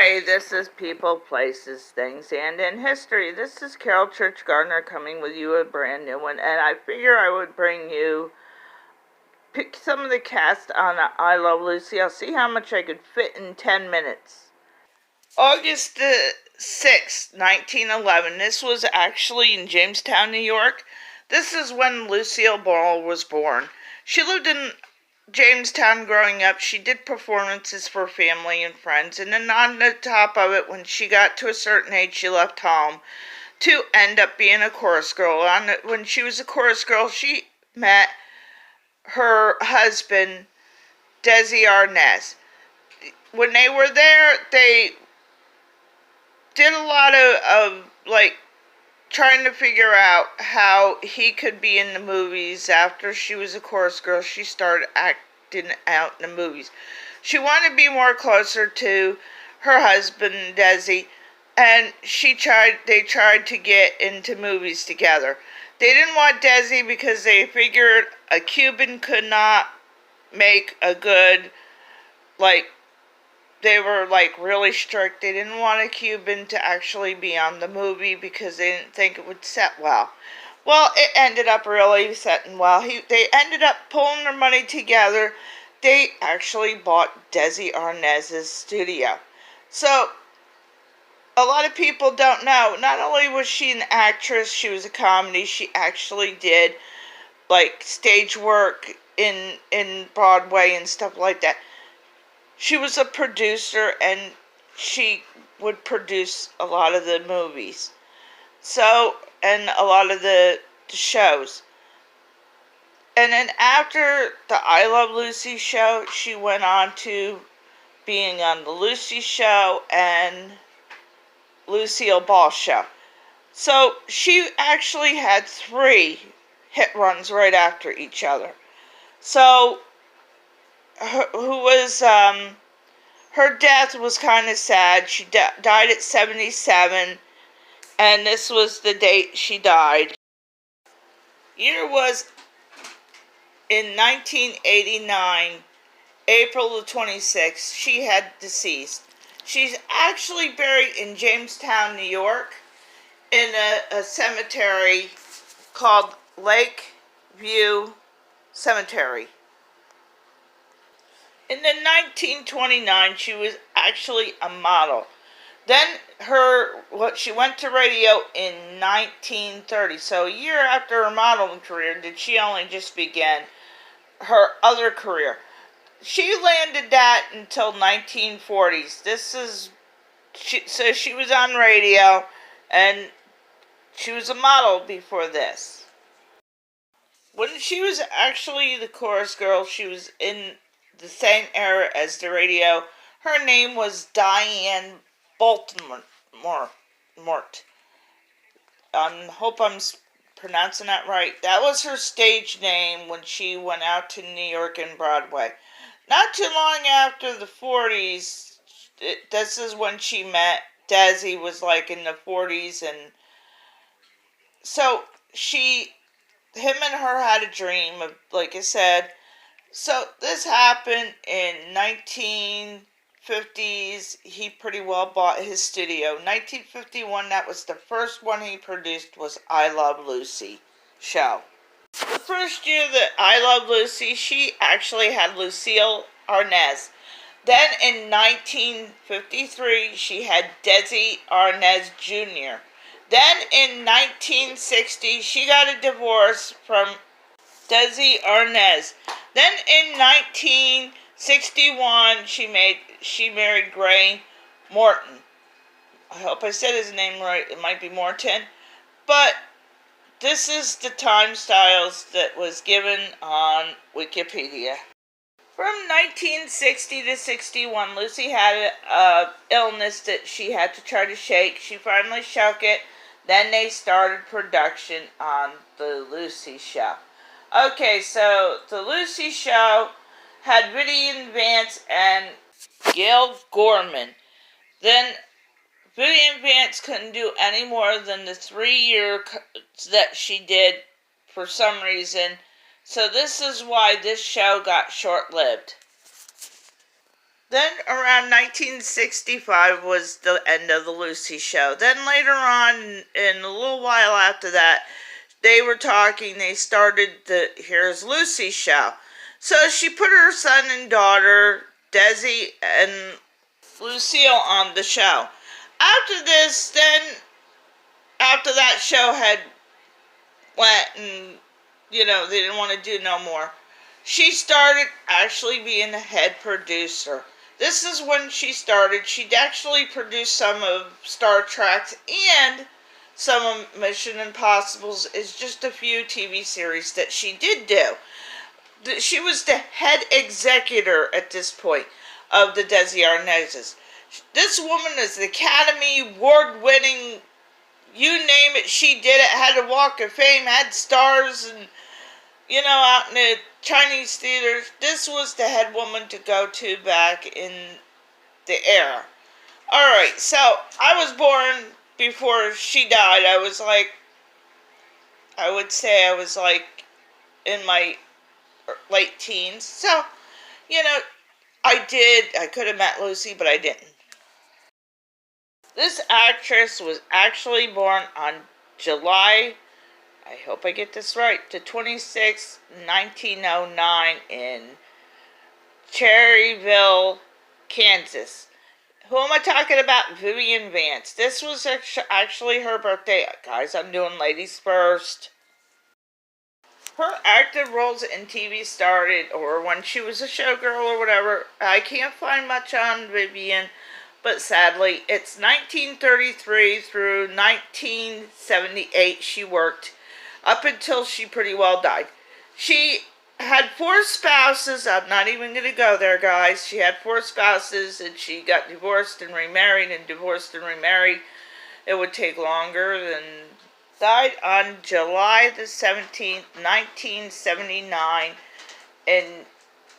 Hey, this is People, Places, Things, and in History. This is Carol Church Gardner coming with you a brand new one, and I figure I would pick some of the cast on I Love Lucy. I'll see how much I could fit in 10 minutes. August the 6th, 1911. This was actually in Jamestown, New York. This is when Lucille Ball was born. She lived in Jamestown growing up. She did performances for family and friends, and then on the top of it, when she got to a certain age, she left home to end up being a chorus girl. When she was a chorus girl, she met her husband, Desi Arnaz. When they were there, they did a lot of trying to figure out how he could be in the movies. After she was a chorus girl, she started acting out in the movies. She wanted to be more closer to her husband, Desi, and they tried to get into movies together. They didn't want Desi because they figured a Cuban could not make a good, they were really strict. They didn't want a Cuban to actually be on the movie because they didn't think it would set well. Well, it ended up really setting well. They ended up pulling their money together. They actually bought Desi Arnaz's studio. So, a lot of people don't know, not only was she an actress, she was a comedy, she actually did stage work in Broadway and stuff like that. She was a producer, and she would produce a lot of the movies. And a lot of the shows. And then after the I Love Lucy show, she went on to being on the Lucy show and Lucille Ball show. So she actually had 3 hit runs right after each other. So her death was kind of sad. She died at 77, and this was the date she died. Year was in 1989, April the 26th. She had deceased. She's actually buried in Jamestown, New York, in a cemetery called Lakeview Cemetery. In the 1929, she was actually a model. Then she went to radio in 1930. So a year after her modeling career did she only just begin her other career. She landed that until 1940s. So she was on radio, and she was a model before this. When she was actually the chorus girl, she was in the same era as the radio. Her name was Diane Baltimore. Hope I'm pronouncing that right. That was her stage name when she went out to New York and Broadway. Not too long after the 40s, this is when she met Desi, was in the 40s, and so him and her had a dream of, like I said. So this happened in 1950s. He pretty well bought his studio. 1951, that was the first one he produced, was I Love Lucy show. The first year that I Love Lucy, she actually had Lucille Arnaz. Then in 1953, she had Desi Arnaz Jr. Then in 1960, she got a divorce from Desi Arnaz. Then in 1961, she married Gray Morton. I hope I said his name right. It might be Morton. But this is the time styles that was given on Wikipedia. From 1960 to 61, Lucy had an illness that she had to try to shake. She finally shook it. Then they started production on the Lucy show. Okay, so the Lucy show had Vivian Vance and Gail Gorman. Then Vivian Vance couldn't do any more than the 3-year that she did for some reason. So this is why this show got short-lived. Then around 1965 was the end of the Lucie show. Then later on, in a little while after that, they were talking, they started the Here's Lucie show. So she put her son and daughter, Desi and Lucille, on the show. After this, then, after that show had went and, they didn't want to do no more, she started actually being the head producer. This is when she started. She'd actually produced some of Star Trek's and some of Mission Impossible's, is just a few TV series that she did do. She was the head executor at this point of the Desi Arnazes. This woman is the Academy Award winning, you name it, she did it, had a Walk of Fame, had stars, and, out in the Chinese theaters. This was the head woman to go to back in the era. Alright, so I was born before she died. I would say I was in my late teens. So, I could have met Lucie, but I didn't. This actress was actually born on July, I hope I get this right, the 26th, 1909 in Cherryville, Kansas. Who am I talking about? Vivian Vance. This was actually her birthday. Guys, I'm doing ladies first. Her active roles in TV started, or when she was a showgirl or whatever. I can't find much on Vivian, but sadly, it's 1933 through 1978 she worked, up until she pretty well died. She had 4 spouses. I'm not even going to go there, guys. She had 4 spouses, and she got divorced and remarried, and divorced and remarried. It would take longer than... Died on July the 17th, 1979 in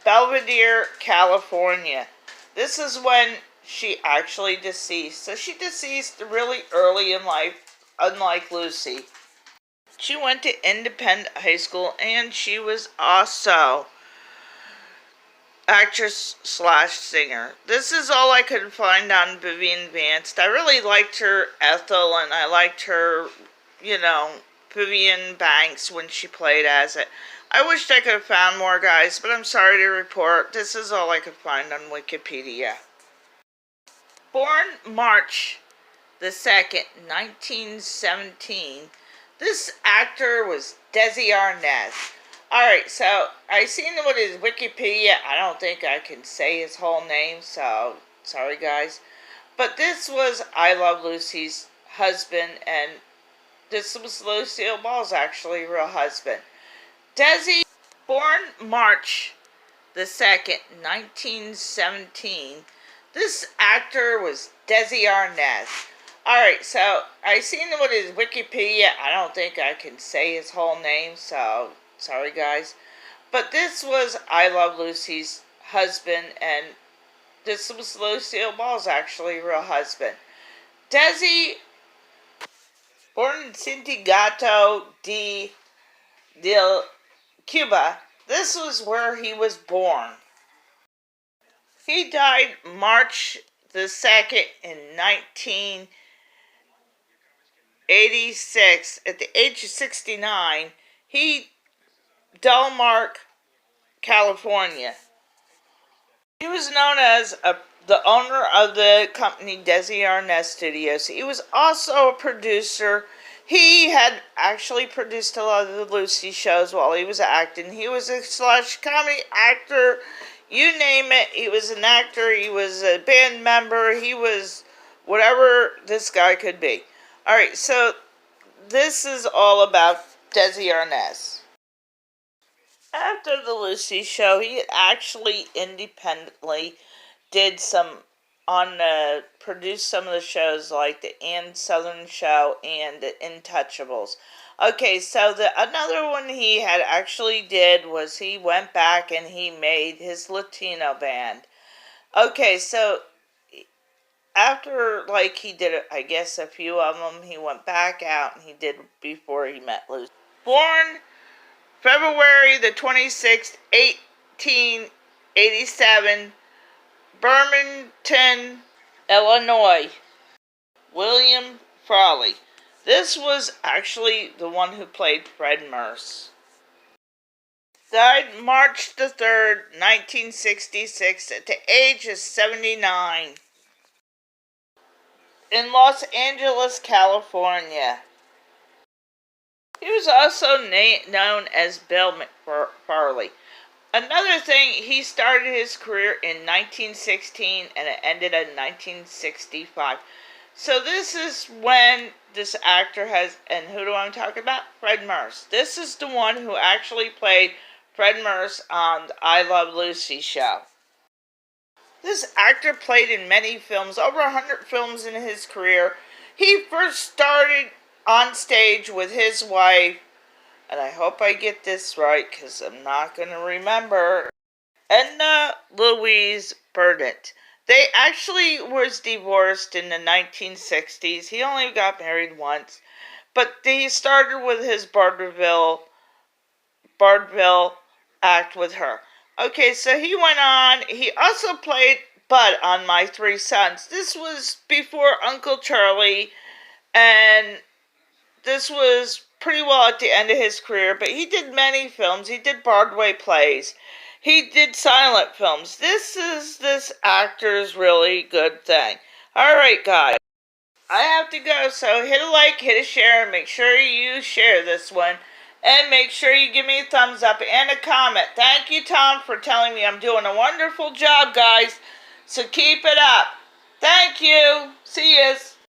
Belvedere, California. This is when she actually deceased. So she deceased really early in life, unlike Lucie. She went to independent high school, and she was also actress slash singer. This is all I could find on Vivian Vance. I really liked her Ethel, and I liked her, Vivian Banks when she played as it. I wished I could have found more, guys, but I'm sorry to report, this is all I could find on Wikipedia. Born March the 2nd, 1917, this actor was Desi Arnaz. Alright, so I seen what his Wikipedia, I don't think I can say his whole name, so sorry guys. But this was I Love Lucie's husband, and this was Lucille Ball's actually real husband. Desi, born March the 2nd, 1917, this actor was Desi Arnaz. Alright, so I seen what his Wikipedia, I don't think I can say his whole name, so sorry guys. But this was I Love Lucie's husband, and this was Lucille Ball's actually real husband. Desi, born in Santiago de Cuba, this was where he was born. He died March the 2nd in 1986 at the age of 69. Del Mar, California. He was known as the owner of the company Desi Arnaz Studios. He was also a producer. He had actually produced a lot of the Lucie shows while he was acting. He was a slash comedy actor, you name it. He was an actor, he was a band member, he was whatever this guy could be. Alright, so this is all about Desi Arnaz. After the Lucie show, he actually independently did produced some of the shows like the Ann Southern Show and the Intouchables. Okay, so another one he had actually did was he went back and he made his Latino band. Okay, so after he did I guess a few of them, he went back out and he did before he met Lucie. Born February the 26th, 1887, Birmingham, Illinois. William Frawley. This was actually the one who played Fred Merce. Died March the 3rd, 1966 at the age of 79. In Los Angeles, California. He was also known as Bill McFarley. Another thing, he started his career in 1916 and it ended in 1965. So this is when this actor has, and who do I talk about? Fred Merce. This is the one who actually played Fred Merce on the I Love Lucie show. This actor played in many films, over 100 films in his career. He first started on stage with his wife, and I hope I get this right because I'm not going to remember, Edna Louise Burnett. They actually was divorced in the 1960s. He only got married once, but he started with his vaudeville act with her. Okay, so he went on. He also played Bud on My Three Sons. This was before Uncle Charlie, and this was pretty well at the end of his career, but he did many films. He did Broadway plays. He did silent films. This is this actor's really good thing. Alright, guys. I have to go, so hit a like, hit a share, and make sure you share this one. And make sure you give me a thumbs up and a comment. Thank you, Tom, for telling me I'm doing a wonderful job, guys. So keep it up. Thank you. See yous.